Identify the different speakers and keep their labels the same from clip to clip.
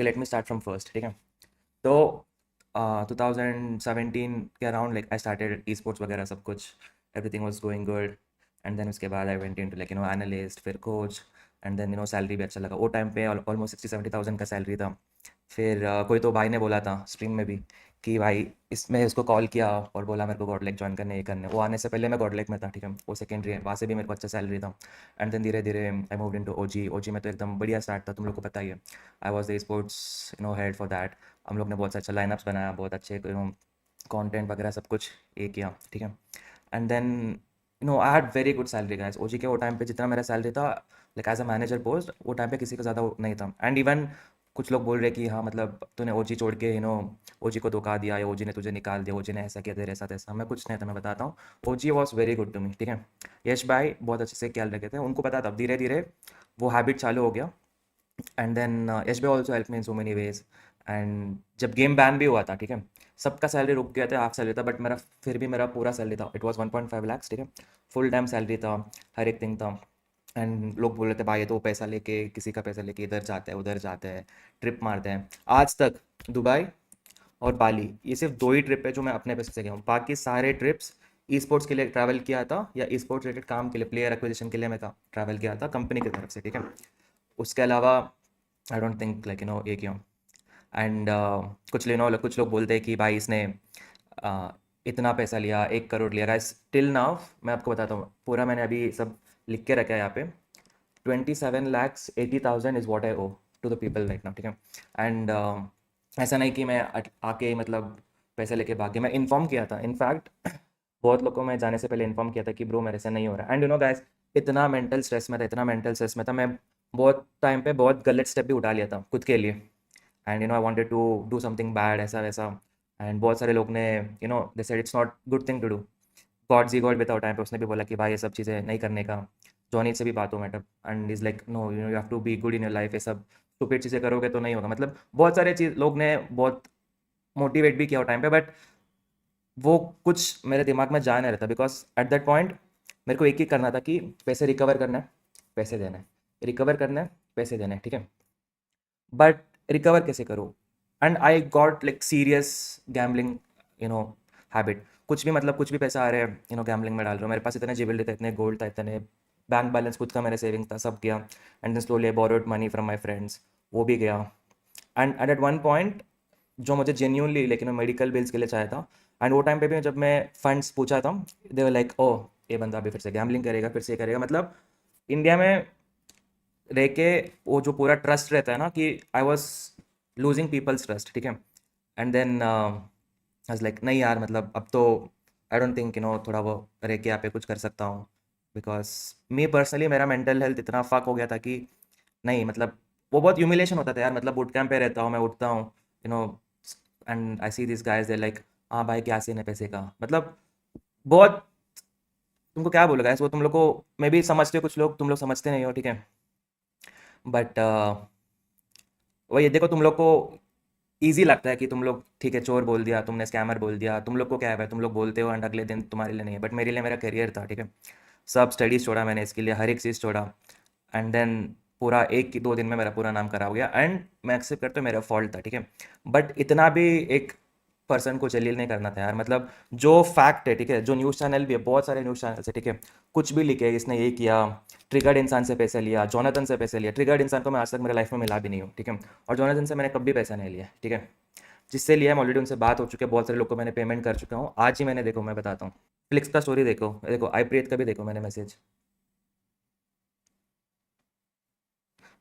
Speaker 1: Late me start from first, ठीक है। तो 2017 के around like I started esports वगैरह सब कुछ, everything was going good. And then उसके बाद I went into like analyst, फिर कोच। एंड देन सैलरी भी अच्छा लगा। वो टाइम पे ऑलमोस्ट 60-70 थाउजेंड का सैलरी था। फिर कोई तो भाई ने बोला था स्ट्रीम में भी कि भाई इसमें इसको कॉल किया और बोला मेरे को गॉडलेक ज्वाइन करने, ये करने। वो आने से पहले मैं गॉडलेक में था, ठीक है, वो सेकेंडरी है, वहाँ से भी मेरे को अच्छा सैलरी था। एंड देन धीरे धीरे आई मूव्ड इनटू ओजी। ओजी में तो एकदम बढ़िया स्टार्ट था, तुम लोग को पता ही है। I was the sports head for that. हम लोग ने बहुत अच्छा लाइनअप्स बनाया, बहुत अच्छे कंटेंट वगैरह सब कुछ ये किया, ठीक है। And then I had very good salary guys. OG के वो टाइम पे जितना मेरा सैलरी था like as a manager post, वो टाइम पे किसी का ज़्यादा नहीं था। एंड इवन कुछ लोग बोल रहे कि हाँ मतलब तूने ओजी छोड़ के ओजी को धोखा दिया, या ओजी ने तुझे निकाल दिया, ओजी ने ऐसा किया तेरे साथ ऐसा। मैं कुछ नहीं था, मैं बताता हूँ। OG was very good to me, ठीक है। यश भाई बहुत अच्छे से ख्याल रखे थे, उनको पता था। धीरे धीरे वो हैबिट चालू हो गया। एंड देन यश भाई also help me in so many ways. And जब गेम बैन भी हुआ था, ठीक है, सबका सैलरी रुक गया था, हाफ सैलरी था, बट मेरा फिर भी मेरा पूरा सैलरी था। इट वॉज 1.5 lakhs, ठीक है। फुल टाइम सैलरी था, हर एक थिंग था। एंड लोग बोल रहे थे भाई ये तो पैसा लेके, किसी का पैसा लेके इधर जाते हैं उधर जाते हैं, ट्रिप मारते हैं। आज तक दुबई और बाली, ये सिर्फ दो ही ट्रिप है जो मैं अपने पैसे से गया हूँ। बाकी सारे ट्रिप्स ई स्पोर्ट्स के लिए ट्रैवल किया था, या ई स्पोर्ट्स रिलेटेड काम के लिए, प्लेयर एक्विजिशन के लिए मैं ट्रैवल किया था कंपनी की तरफ से, ठीक है। उसके अलावा आई डोंट थिंक लाइक ये क्यों। एंड कुछ लोग बोलते हैं कि भाई इसने uh, इतना पैसा लिया, 1 करोड़ लिया। गाइस टिल नाउ मैं आपको बताता हूँ, पूरा मैंने अभी सब लिख के रखा है यहाँ पे। 27,80,000 is what I owe to the people right now, ठीक है। एंड ऐसा नहीं कि मैं आके मतलब पैसे लेके भाग गया, मैं इन्फॉर्म किया था। इनफैक्ट बहुत लोगों को मैं जाने से पहले इन्फॉर्म किया था कि ब्रो मेरे से नहीं हो रहा। एंड गाइस इतना मेंटल स्ट्रेस में था, इतना मेंटल स्ट्रेस में था, मैं बहुत टाइम पे बहुत गलत स्टेप भी उठा लिया था खुद के लिए। And I wanted to do something bad, ऐसा वैसा। एंड बहुत सारे लोग ने they said it's not good thing to do. God ji God without time पे उसने भी बोला कि भाई ये सब चीज़ें नहीं करने का। जॉनी से भी बात हो matter, and is like no you have to be good in your life, ये सब स्टूपिड चीज़ें करोगे तो नहीं होगा। मतलब बहुत सारे चीज़ लोग ने बहुत मोटिवेट भी किया वो टाइम पे, बट वो कुछ मेरे दिमाग में जा नहीं रहा था। बिकॉज एट दैट पॉइंट मेरे को एक ही करना था कि पैसे रिकवर करना है, पैसे देना है, रिकवर करना है, पैसे देना है, ठीक है। बट रिकवर कैसे करूँ? And I got like serious gambling you know habit. कुछ भी मतलब कुछ भी पैसा आ रहा है गैम्बलिंग में डाल रहा हूँ। मेरे पास इतने ज्वेलरी थे, इतने गोल्ड था, इतने बैंक बैलेंस खुद का मेरे सेविंग था, सब गया। And then slowly borrowed money from my friends, वो भी गया। एंड एट वन पॉइंट जो मुझे जेन्यूनली लेकिन मैं मेडिकल बिल्स के लिए चाहा था। एंड वो टाइम पे भी जब मैं फंड्स पूछा था, दे वर लाइक ओ ये बंदा अभी फिर से गैम्बलिंग करेगा, फिर से ये करेगा। मतलब इंडिया में रह के वो जो पूरा ट्रस्ट रहता है ना कि I was losing people's trust, ठीक है। एंड देन आई लाइक नहीं यार, मतलब अब तो आई डोंट थिंक थोड़ा वो रह के यहाँ पे कुछ कर सकता हूँ। बिकॉज मी पर्सनली मेरा मेंटल हेल्थ इतना फक हो गया था कि नहीं मतलब वो बहुत ह्यूमिलेशन होता था यार। मतलब बूट कैंप पे रहता हूँ मैं, उठता हूँ you know and I see this guys they like हाँ भाई क्या सीन है पैसे का, मतलब बहुत। तुमको क्या बोलूँ गाइस, वो तुम लोग को मे भी समझते हो, कुछ लोग तुम लोग समझते नहीं हो, ठीक है। बट वो ये देखो, तुम लोग को ईज़ी लगता है कि तुम लोग ठीक है चोर बोल दिया, तुमने स्कैमर बोल दिया, तुम लोग को क्या है भाई, तुम लोग बोलते हो एंड अगले दिन तुम्हारे लिए नहीं है। बट मेरे लिए मेरा करियर था, ठीक है। सब स्टडीज़ छोड़ा मैंने इसके लिए, हर एक चीज़ छोड़ा। एंड देन पूरा 1 कि 2 दिन में मेरा पूरा नाम खराब हो गया। एंड मैं एक्सेप्ट करता हूँ मेरा फॉल्ट था, ठीक है। बट इतना भी एक पर्सन को जलील नहीं करना था यार। मतलब जो फैक्ट है, ठीक है, जो न्यूज़ चैनल भी है, बहुत सारे न्यूज़ चैनल है, ठीक है, कुछ भी लिखे इसने ये किया, ट्रिगर्ड इंसान से पैसे लिया, जोनाथन से पैसे लिया। ट्रिगर्ड इंसान को मैं आज तक मेरे लाइफ में मिला भी नहीं हूँ, ठीक है। और जोनाथन से मैंने कभी पैसा नहीं लिया, ठीक है। जिससे लिया है ऑलरेडी उनसे बात हो चुकी है, बहुत सारे लोग को मैंने पेमेंट कर चुका हूँ। आज ही मैंने देखो, मैं बताता हूँ, फ्लिक्स का स्टोरी देखो, देखो आई प्रीत का भी देखो मैंने मैसेज।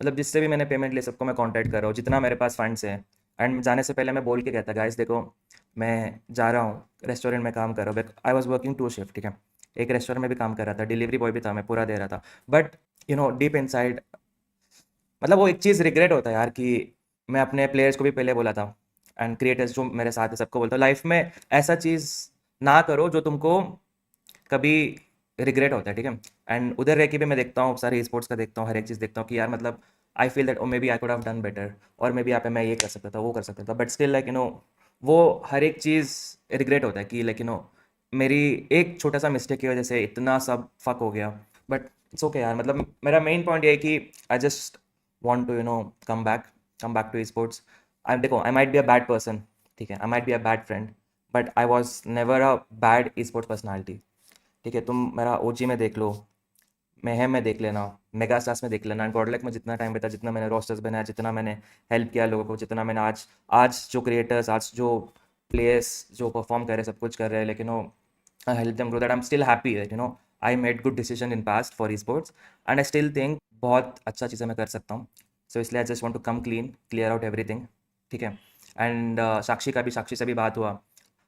Speaker 1: मतलब जिससे भी मैंने पेमेंट ले सबको मैं कांटेक्ट कर रहा हूँ, जितना मेरे पास फंड्स है। एंड जाने से पहले मैं बोल के कहता गाइस देखो मैं जा रहा हूँ, रेस्टोरेंट में काम कर रहा हूँ। आई वॉज वर्किंग 2 शिफ्ट, ठीक है। एक रेस्टोरेंट में भी काम कर रहा था, डिलीवरी बॉय भी था, मैं पूरा दे रहा था। बट डीप इनसाइड मतलब वो एक चीज़ रिग्रेट होता है यार कि मैं अपने प्लेयर्स को भी पहले बोला था, एंड क्रिएटर्स जो मेरे साथ है सबको बोलता हूँ लाइफ में ऐसा चीज़ ना करो जो तुमको कभी रिग्रेट होता है, ठीक है। एंड उधर रह के भी मैं देखता हूँ, सारे स्पोर्ट्स का देखता हूँ, हर एक चीज़ देखता हूँ कि यार मतलब I feel that oh maybe I could have done better, और मे बी यहाँ पे मैं ये कर सकता था, वो कर सकता था। बट स्टिल लाइक वो हर एक चीज़ रिग्रेट होता है कि लाइक मेरी एक छोटा सा मिस्टेक की वजह से इतना सब फक हो गया। बट इट्स ओके यार। मतलब मेरा मेन पॉइंट ये है कि I just want to come back come back to sports. I देखो, I might be a bad person, ठीक है, I might be a bad friend, but I was never a bad sports personality. ठीक है, तुम मेरा ओजी में देख लो, mayhem में देख लेना, मेगा स्टार्स में देख लेना, एंड गॉडलाइक में जितना टाइम बिता, जितना मैंने रोस्टर्स बनाया, जितना मैंने हेल्प किया लोगों को, जितना मैंने आज आज जो क्रिएटर्स, आज जो प्लेयर्स जो परफॉर्म कर रहे हैं, सब कुछ कर रहे हैं, लेकिन वो I help them grow, that I am still happy that I made good decision in past for esports, and I still think बहुत अच्छा चीज़ें मैं कर सकता हूँ। सो इसलिए I just want to come clean, clear out everything. ठीक है, एंड साक्षी से भी बात हुआ,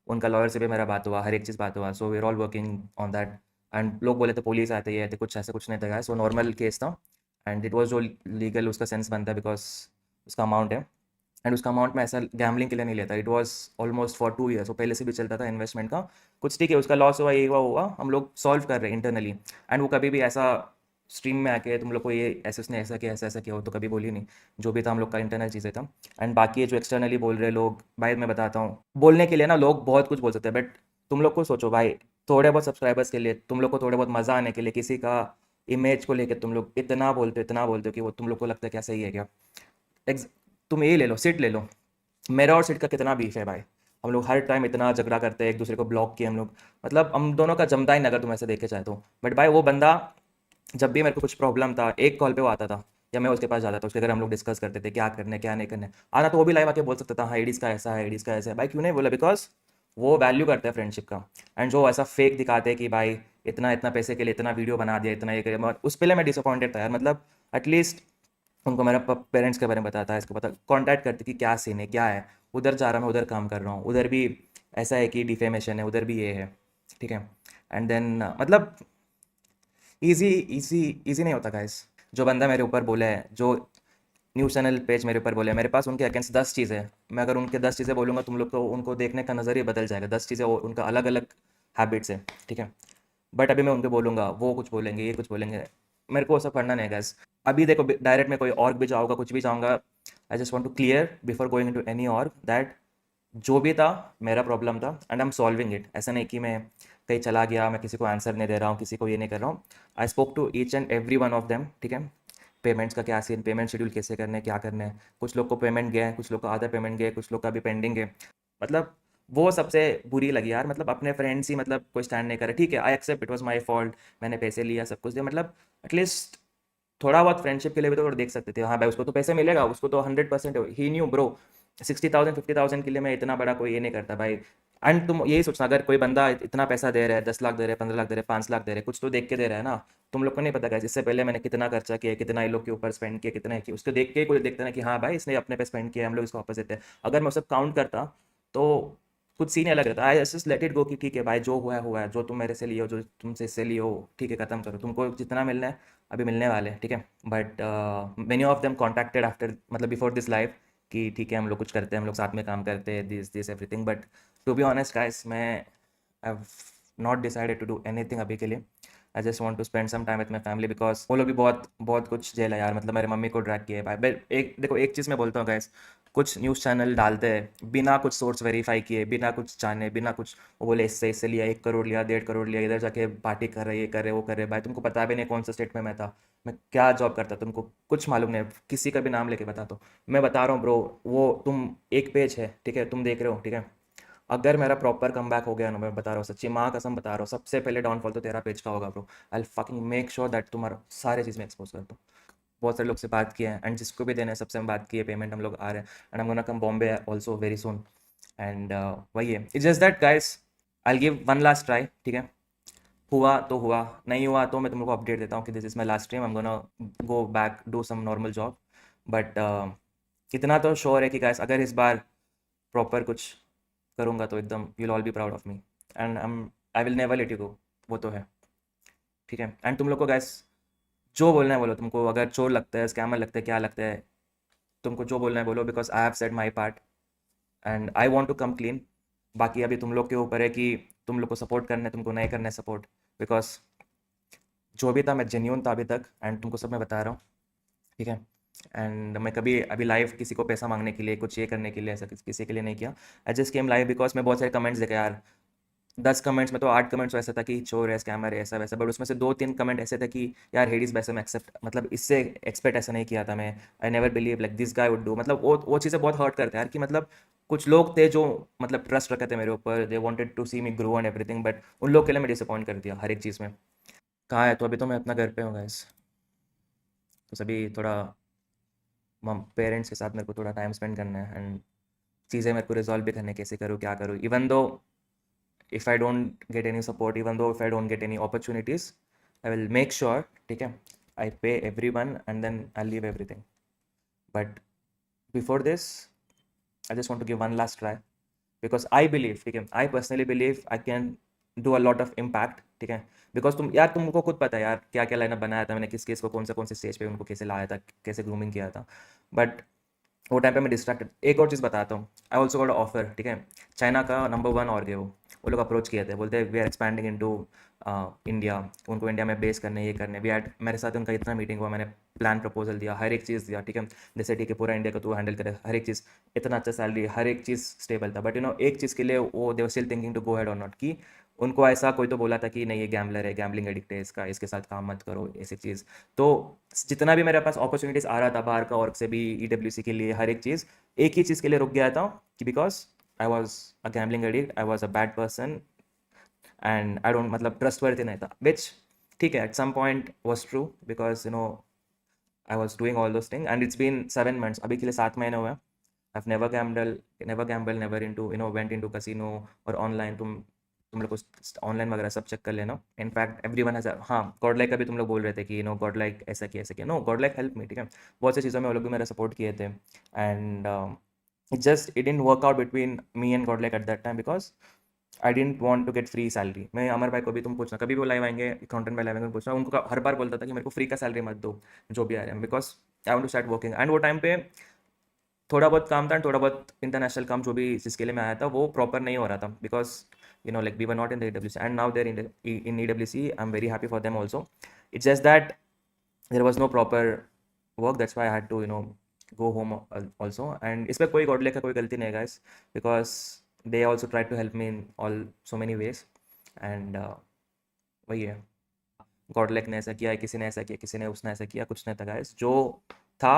Speaker 1: उनका लॉयर से भी मेरा बात हुआ, हर एक चीज़ बात हुआ, so we are all working on that. And लोग बोले तो पुलिस आते ही आते, कुछ ऐसा कुछ नहीं था, सो नॉर्मल केस था, एंड इट वाज जो लीगल उसका सेंस बनता है, बिकॉज उसका अमाउंट है, एंड उसका अमाउंट मैं ऐसा गैम्बलिंग के लिए नहीं लेता, it was almost for 2 years, वो पहले से भी चलता था इन्वेस्टमेंट का कुछ। ठीक है, उसका लॉस हुआ, ये हुआ, हम लोग सॉल्व कर रहे हैं इंटरनली, एंड वो कभी भी ऐसा स्ट्रीम में आके तुम लोग को ये ऐसे उसने ऐसा किया, ऐसा ऐसा किया हो, तो कभी बोली नहीं। जो भी था हम लोग का इंटरनल चीज़ें था। एंड बाकी ये जो एक्सटर्नली बोल रहे लोग, भाई मैं बताता हूँ, बोलने के लिए ना लोग बहुत कुछ बोल सकते हैं, बट तुम लोग को सोचो भाई, थोड़े बहुत सब्सक्राइबर्स के लिए, तुम लोग को थोड़े बहुत मज़ा आने के लिए, किसी का इमेज को लेकर तुम लोग इतना बोलते हो कि वो तुम लोग को लगता है क्या सही है क्या। एग्ज तुम ये ले लो, सिट ले लो, मेरा और सिट का कितना बीफ है भाई, हम लोग हर टाइम इतना झगड़ा करते हैं, एक दूसरे को ब्लॉक किए हम लोग, मतलब हम दोनों का जमता ही नहीं, अगर तुम ऐसे देखे चाहे तो। बट भाई वो बंदा, जब भी मेरे को कुछ प्रॉब्लम था, एक कॉल पे वो आता था, या मैं उसके पास जाता था, उसके घर हम लोग डिस्कस करते थे क्या करने क्या नहीं करने, आना तो वो भी लाइव आके बोल सकता था, हाँ एडीज का ऐसा है, एडीज का ऐसा है, भाई क्यों नहीं बोला, बिकॉज वो वैल्यू करते हैं फ्रेंडशिप का। एंड जो ऐसा फेक दिखाते हैं कि भाई इतना इतना पैसे के लिए इतना वीडियो बना दिया, इतना ये कर, उस पहले मैं डिसअपॉइंटेड था यार, मतलब एटलीस्ट उनको मेरा पेरेंट्स के बारे में बताता है, इसको पता कांटेक्ट करते कि क्या सीन है क्या है, उधर जा रहा हूँ, मैं उधर काम कर रहा हूँ, उधर भी ऐसा है कि डिफेमेशन है, उधर भी ये है। ठीक है, एंड देन मतलब ईज़ी ईज़ी ईज़ी नहीं होता गाइस। जो बंदा मेरे ऊपर बोला है, जो न्यूज़ चैनल पेज मेरे ऊपर बोले हैं, मेरे पास उनके अगेंस्ट 10 चीज़ें हैं, मैं अगर उनके 10 चीज़ें बोलूँगा, तुम लोग को उनको देखने का नज़रिया बदल जाएगा, 10 चीज़ें उनका अलग अलग हैबिट्स है। ठीक है, बट अभी मैं उनको बोलूँगा, वो कुछ बोलेंगे, ये कुछ बोलेंगे, मेरे को वो सब पढ़ना नहीं है गैस। अभी देखो, डायरेक्ट में कोई और भी जाऊँगा, कुछ भी जाऊँगा, I just want to clear before going into any और दैट जो भी था मेरा प्रॉब्लम था, and I am solving it. ऐसा नहीं कि मैं कहीं चला गया, मैं किसी को आंसर नहीं दे रहा हूँ, किसी को ये नहीं कर रहा हूँ। I spoke to each and every one of them. ठीक है, पेमेंट्स का क्या सीन, पेमेंट शेड्यूल कैसे करने, क्या करना है, कुछ लोग को पेमेंट गया है, कुछ लोग का आधा पेमेंट गया है, कुछ लोग का अभी पेंडिंग है। मतलब वो सबसे बुरी लगी यार, मतलब अपने फ्रेंड्स ही मतलब कोई स्टैंड नहीं करे। ठीक है, I accept it was my fault, मैंने पैसे लिया, सब कुछ दिया, मतलब एटलीस्ट थोड़ा बहुत फ्रेंडशिप के लिए भी तो देख सकते थे, हाँ भाई उसको तो पैसे मिलेगा, उसको तो 100% ही न्यू ब्रो, 60,000 50,000 के लिए मैं इतना बड़ा कोई ये नहीं करता भाई। एंड तुम यही सोचना, अगर कोई बंदा इतना पैसा दे रहा है, 10 लाख दे रहा है, 15 लाख दे रहा है, 5 लाख दे रहा है, कुछ तो देख के दे रहा है ना। तुम लोग को नहीं पता गाइस, इससे पहले मैंने कितना खर्चा किया, कितना इन लोग के ऊपर स्पेंड किया, कितना किया, उसको देख के ही कोई देखता ना कि हाँ भाई इसने अपने पे स्पेंड किया, हम लोग इसको वापस देते हैं। अगर मैं सब काउंट करता तो कुछ सीन ही अलग रहता। I just let it go कि ठीक है भाई, जो हुआ है हुआ है, जो तुम मेरे से लियो, जो तुमसे इससे लियो, ठीक है खत्म करो, तुमको जितना मिलना है अभी मिलने वाले हैं। ठीक है, but many of them contacted after, मतलब बिफोर दिस लाइफ, कि ठीक है हम लोग कुछ करते हैं, हम लोग साथ में काम करते हैं, this this everything, but to be honest guys, मैं I have not decided to do anything अभी के लिए। I just want to spend some time with my family, because वो लोग भी बहुत बहुत कुछ झेला यार, मतलब मेरे मम्मी को ड्रैग किया है भाई। एक देखो, एक चीज़ मैं बोलता हूँ गाइस, कुछ न्यूज़ चैनल डालते हैं बिना कुछ सोर्स वेरीफाई किए, बिना कुछ जाने, बिना कुछ, वो बोले इससे लिया, 1 करोड़ लिया, 1.5 करोड़ लिया, इधर जाके पार्टी कर रहे, ये कर रहे, वो कर रहे। भाई तुमको पता भी नहीं कौन सा स्टेट में मैं था, मैं क्या जॉब करता, तुमको कुछ मालूम नहीं, किसी का भी नाम लेके बता दो। मैं बता रहा हूँ ब्रो, वो तुम एक पेज है, ठीक है, तुम देख रहे हो, ठीक है, अगर मेरा प्रॉपर कम बैक हो गया ना, मैं बता रहा हूँ, सच्ची माँ कसम बता रहा हूँ, सबसे पहले डाउनफॉल तो तेरा पेज का होगा bro. I fucking make sure that तुम्हारा सारे चीज़ में एक्सपोज कर दो। बहुत सारे लोग से बात किए हैं, एंड जिसको भी देना है सबसे हम बात किए, पेमेंट हम लोग आ रहे हैं, and I am gonna come Bombay also very soon. And वही है, it's just that guys, I give one last try. ठीक है, हुआ तो हुआ, नहीं हुआ तो मैं तुम लोग को अपडेट देता हूँ कि this is my last time, I am gonna go back do some normal job. But इतना तो श्योर है कि गाइस, अगर इस बार प्रॉपर कुछ करूँगा तो एकदम you will all be proud of me, and I will never let you go, वो तो है। ठीक है, एंड तुम लोग को गैस जो बोलना है बोलो, तुमको अगर चोर लगता है, स्कैमर लगता है, क्या लगता है, तुमको जो बोलना है बोलो, because I have said my part and I want to come clean. बाकी अभी तुम लोग के ऊपर है कि तुम लोग को सपोर्ट करना है, तुमको नहीं करना है सपोर्ट, बिकॉज जो भी था मैं जेन्यून था अभी तक, एंड तुमको सब मैं बता रहा हूँ। ठीक है, एंड मैं कभी अभी लाइव किसी को पैसा मांगने के लिए, कुछ ये करने के लिए, ऐसा किसी के लिए नहीं किया। I just came live because मैं बहुत सारे कमेंट्स देखे यार, 10 कमेंट्स में तो 8 कमेंट्स वैसा था कि चोर है, स्कैमर है, ऐसा वैसा, बट उसमें से 2-3 कमेंट ऐसे थे कि यार हेडिस वैसे मैं एक्सेप्ट, मतलब इससे एक्सपेक्ट ऐसा नहीं किया था मैं, I never believe like this guy would do, मतलब वो चीज़ें बहुत हर्ट करते हैं यार, कि मतलब कुछ लोग थे जो मतलब ट्रस्ट रखे थे मेरे ऊपर, they wanted to see me grow and everything, but उन लोग के लिए मैं डिसअपॉइंट कर दिया हर एक चीज़ में। कहाँ है तो अभी तो मैं अपना घर पे हूँ गाइस, तो सभी थोड़ा मम पेरेंट्स के साथ मेरे को थोड़ा टाइम स्पेंड करना है, एंड चीज़ें मेरे को रिजॉल्व भी करने हैं, कैसे करूँ क्या करूँ, even though if I don't get any support, even though if I don't get any opportunities, I will make sure, ठीक है, I pay everyone and then I'll leave everything. But before this, I just want to give one last try because I believe, ठीक है, I personally believe I can do a lot of impact, ठीक है, because तुमको खुद पता है यार क्या क्या लाइनअप बनाया था मैंने, किस किस को कौन से स्टेज पे उनको कैसे लाया था, कैसे ग्रूमिंग किया था, बट वो टाइम पे मैं डिस्ट्रैक्टेड। एक और चीज़ बताता हूँ, आई ऑल्सो गॉट ऑफर, ठीक है, चाइना का नंबर 1 और गए वो लोग अप्रोच किए थे, बोलते we are expanding into India, उनको इंडिया में बेस करने, ये करने, वी हैड, मेरे साथ उनका इतना मीटिंग हुआ, मैंने प्लान प्रपोजल दिया, हर एक चीज़ दिया, ठीक है, जैसे ठीक है पूरा इंडिया को तू हैंडल करे, हर एक चीज़, इतना अच्छा सैलरी, हर एक चीज़ स्टेबल था, बट एक चीज़ के लिए वो they were still thinking to go head और नॉट, कि उनको ऐसा कोई तो बोला था कि नहीं ये गैम्बलर है, गैम्बलिंग एडिक्ट है, इसके साथ काम मत करो, ऐसी चीज़। तो जितना भी मेरे पास अपॉर्चुनिटीज़ आ रहा था बाहर का, और से भी ईडब्ल्यूसी के लिए, हर एक चीज़, एक ही चीज़ के लिए रुक गया था कि because I was a gambling addict, I was a bad person and I don't, मतलब ट्रस्ट वर्दी नहीं था, विच ठीक है at some point was true, because I was doing all those thing and it's been 7 months, अभी के लिए 7 महीने हुए, I never gamble, never into went into casino और ऑनलाइन, तुम लोग को ऑनलाइन वगैरह सब चेक कर लेना, इनफैक्ट एवरीवन हैज, हाँ गॉड लाइक का भी तुम लोग बोल रहे थे कि गॉड लाइक ऐसा किया, no Godlike help me, ठीक है, बहुत सी चीज़ों में वो लोग भी मेरा सपोर्ट किए थे, and it didn't work out between me and God like at that time because I don't want to get free salary. मैं अमर भाई को भी तुम पूछना, कभी भी वो लाइव आएंगे, अकाउंटेंट भाई लाइव आएंगे, पूछना उनको, हर बार बोलता था कि मेरे को फ्री का सैलरी मत दो जो भी आ रहा है, because I want to start working, and वो टाइम पे थोड़ा बहुत काम था, थोड़ा बहुत इंटरनेशनल काम जो भी जिसके लिए मैं आया था वो प्रॉपर नहीं हो रहा था, because like we were not in the EWC and now there in EWC, I am very happy for them also, it's just that there was no proper work, that's why I had to go home also, and इस पर कोई गॉडले का कोई गलती नहीं है guys, because they also tried to help me in all so many ways, and वही है, गॉडलेक ने ऐसा किया है, किसी ने ऐसा किया, किसी ने उसने ऐसा किया, कुछ नहीं था गाइस, जो था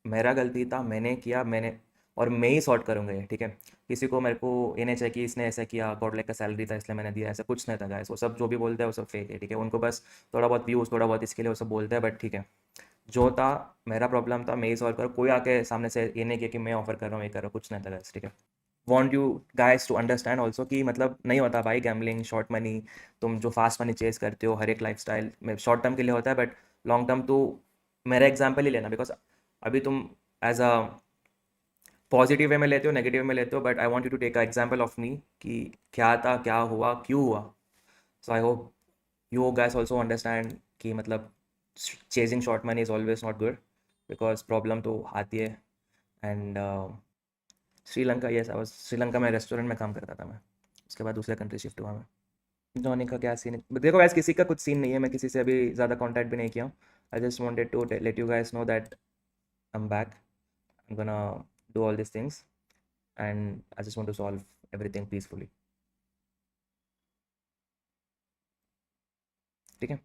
Speaker 1: मेरा गलती था, मैंने किया, मैंने, और मैं ही सॉर्ट करूँगा ये, ठीक है, किसी को मेरे को ये नहीं चाहिए कि इसने ऐसा किया, गॉडलेक का सैलरी था इसलिए मैंने दिया, ऐसा कुछ नहीं था गाइस, वो सब जो भी बोलते हैं वो सब फेक है, ठीक है, उनको बस थोड़ा बहुत व्यूज़, थोड़ा बहुत इसके लिए वो सब बोलते हैं, बट ठीक है, जो था मेरा प्रॉब्लम था, मैं ही सॉल्व करूँ, कोई आके सामने से ये नहीं किया कि मैं ऑफर कर रहा हूँ, ये कर रहा हूँ, कुछ नहीं था गाइस, ठीक है, want you guys to understand also कि मतलब नहीं होता भाई गैम्बलिंग, शॉर्ट मनी, तुम जो फास्ट मनी चेज करते हो, हर एक लाइफस्टाइल में शॉर्ट टर्म के लिए होता है, बट लॉन्ग टर्म तो मेरा एग्जाम्पल ही लेना, बिकॉज अभी तुम एज अ पॉजिटिव वे में लेते हो, नेगेटिव में लेते हो, but I want you to take a example of me कि क्या था, क्या हुआ, क्यों हुआ, so I hope you guys also understand कि मतलब chasing short money is always not good, because problem तो आती है, and Sri Lanka, yes I was Sri Lanka में रेस्टोरेंट में काम करता था मैं, उसके बाद दूसरे कंट्री शिफ्ट हुआ मैं। जॉनी का क्या सीन है देखो गाइस, किसी का कुछ सीन नहीं है, मैं किसी से अभी ज़्यादा कांटेक्ट भी नहीं किया, I just wanted to let you guys know that I am back, I am gonna do all this things and I just want to solve everything peacefully, ठीक है,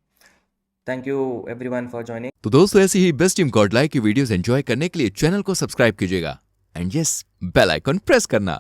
Speaker 1: thank you everyone for joining.
Speaker 2: तो दोस्तों ऐसी ही best team Godlike की videos enjoy करने के लिए चैनल को सब्सक्राइब कीजिएगा and yes bell icon press करना।